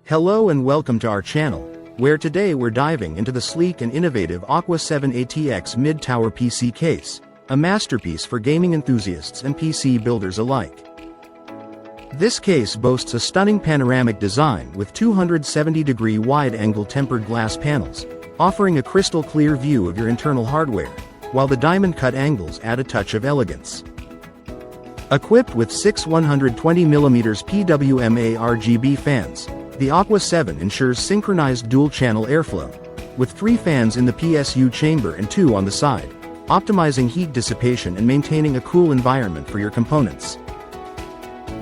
Hello and welcome to our channel, where today we're diving into the sleek and innovative Aqua 7 ATX mid-tower PC case, a masterpiece for gaming enthusiasts and PC builders alike. This case boasts a stunning panoramic design with 270-degree wide-angle tempered glass panels, offering a crystal-clear view of your internal hardware, while the diamond-cut angles add a touch of elegance. Equipped with 6 120mm PWM ARGB fans, the Aqua 7 ensures synchronized dual-channel airflow, with 3 fans in the PSU chamber and 2 on the side, optimizing heat dissipation and maintaining a cool environment for your components.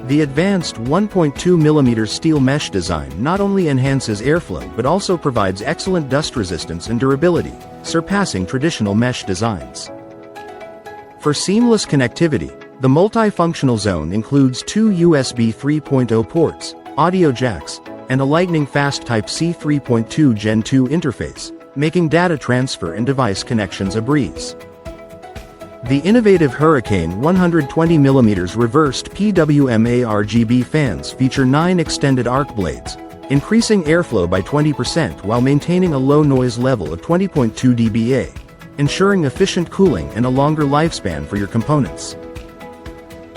The advanced 1.2mm steel mesh design not only enhances airflow but also provides excellent dust resistance and durability, surpassing traditional mesh designs. For seamless connectivity, the multifunctional zone includes 2 USB 3.0 ports, audio jacks, and a Lightning-fast Type-C 3.2 Gen 2 interface, making data transfer and device connections a breeze. The innovative Hurricane 120mm reversed PWM ARGB fans feature 9 extended arc blades, increasing airflow by 20% while maintaining a low noise level of 20.2 dBA, ensuring efficient cooling and a longer lifespan for your components.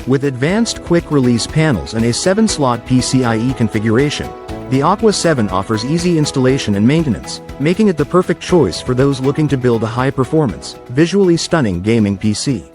With advanced quick-release panels and a 7-slot PCIe configuration, the Aqua 7 offers easy installation and maintenance, making it the perfect choice for those looking to build a high-performance, visually stunning gaming PC.